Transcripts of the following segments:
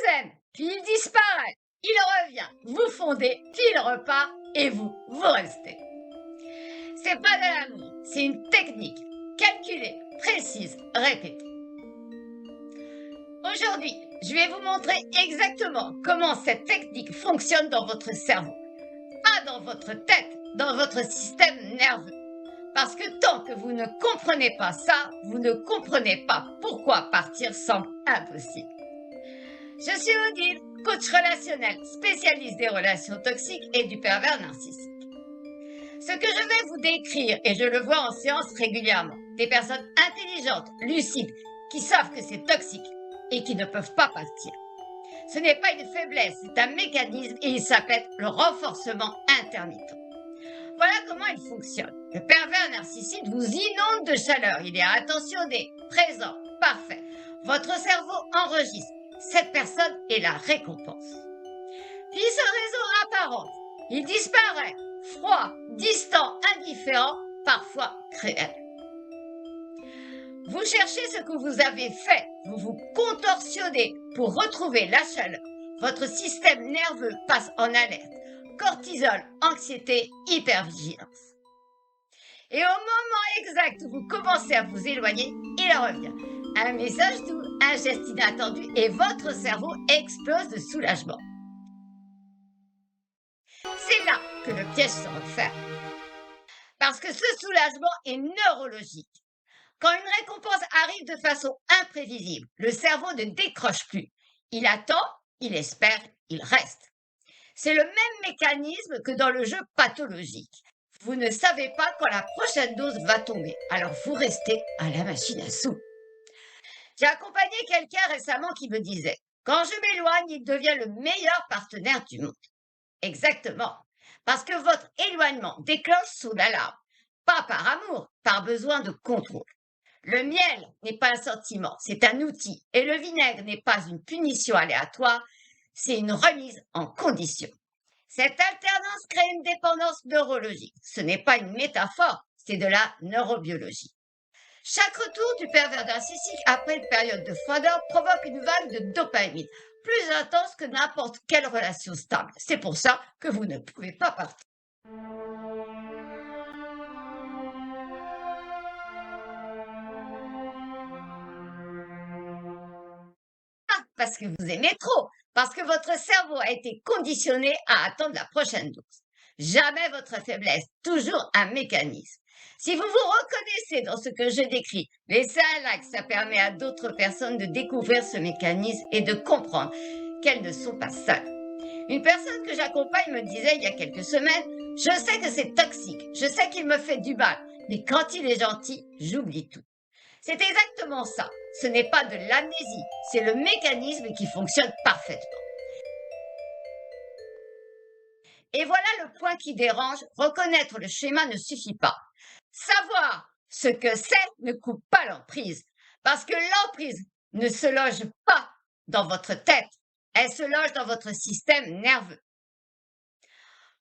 scène, puis il disparaît, il revient, vous fondez, puis il repart et vous restez. C'est pas de l'amour, c'est une technique calculée, précise, répétée. Aujourd'hui, je vais vous montrer exactement comment cette technique fonctionne dans votre cerveau. Pas dans votre tête, dans votre système nerveux. Parce que tant que vous ne comprenez pas ça, vous ne comprenez pas pourquoi partir semble impossible. Je suis Odile, coach relationnel, spécialiste des relations toxiques et du pervers narcissique. Ce que je vais vous décrire, et je le vois en séance régulièrement, des personnes intelligentes, lucides, qui savent que c'est toxique et qui ne peuvent pas partir. Ce n'est pas une faiblesse, c'est un mécanisme et il s'appelle le renforcement intermittent. Voilà comment il fonctionne. Le pervers narcissique vous inonde de chaleur. Il est attentionné, présent, parfait. Votre cerveau enregistre. Cette personne est la récompense. Puis ce réseau apparente. Il disparaît. Froid, distant, indifférent, parfois cruel. Vous cherchez ce que vous avez fait. Vous vous contorsionnez pour retrouver la chaleur. Votre système nerveux passe en alerte. Cortisol, anxiété, hypervigilance. Et au moment exact où vous commencez à vous éloigner, il revient. Un message doux, un geste inattendu et votre cerveau explose de soulagement. C'est là que le piège se referme. Parce que ce soulagement est neurologique. Quand une récompense arrive de façon imprévisible, le cerveau ne décroche plus. Il attend, il espère, il reste. C'est le même mécanisme que dans le jeu pathologique. Vous ne savez pas quand la prochaine dose va tomber, alors vous restez à la machine à sous. J'ai accompagné quelqu'un récemment qui me disait « Quand je m'éloigne, il devient le meilleur partenaire du monde. » Exactement, parce que votre éloignement déclenche son alarme, pas par amour, par besoin de contrôle. Le miel n'est pas un sentiment, c'est un outil, et le vinaigre n'est pas une punition aléatoire, c'est une remise en condition. Cette alternance crée une dépendance neurologique. Ce n'est pas une métaphore, c'est de la neurobiologie. Chaque retour du pervers narcissique après une période de froideur provoque une vague de dopamine, plus intense que n'importe quelle relation stable. C'est pour ça que vous ne pouvez pas partir. Parce que vous aimez trop, parce que votre cerveau a été conditionné à attendre la prochaine dose. Jamais votre faiblesse, toujours un mécanisme. Si vous vous reconnaissez dans ce que je décris, laissez un like, ça permet à d'autres personnes de découvrir ce mécanisme et de comprendre qu'elles ne sont pas seules. Une personne que j'accompagne me disait il y a quelques semaines, je sais que c'est toxique, je sais qu'il me fait du mal, mais quand il est gentil, j'oublie tout. C'est exactement ça. Ce n'est pas de l'amnésie, c'est le mécanisme qui fonctionne parfaitement. Et voilà le point qui dérange, reconnaître le schéma ne suffit pas. Savoir ce que c'est ne coupe pas l'emprise, parce que l'emprise ne se loge pas dans votre tête, elle se loge dans votre système nerveux.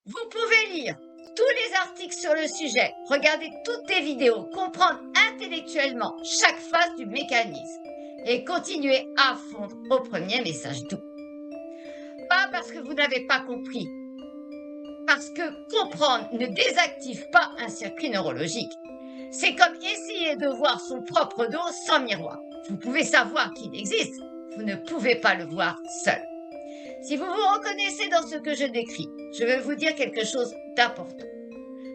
Vous pouvez lire tous les articles sur le sujet, regarder toutes les vidéos, comprendre intellectuellement chaque phase du mécanisme et continuer à fondre au premier message doux. Pas parce que vous n'avez pas compris, parce que comprendre ne désactive pas un circuit neurologique. C'est comme essayer de voir son propre dos sans miroir. Vous pouvez savoir qu'il existe, vous ne pouvez pas le voir seul. Si vous vous reconnaissez dans ce que je décris, je vais vous dire quelque chose d'important.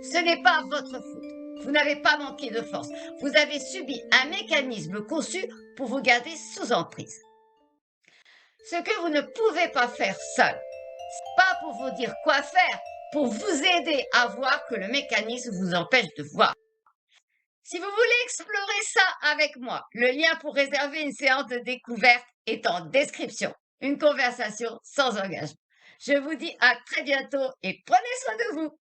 Ce n'est pas votre faute. Vous n'avez pas manqué de force. Vous avez subi un mécanisme conçu pour vous garder sous emprise. Ce que vous ne pouvez pas faire seul, c'est pas pour vous dire quoi faire, pour vous aider à voir que le mécanisme vous empêche de voir. Si vous voulez explorer ça avec moi, le lien pour réserver une séance de découverte est en description. Une conversation sans engagement. Je vous dis à très bientôt et prenez soin de vous.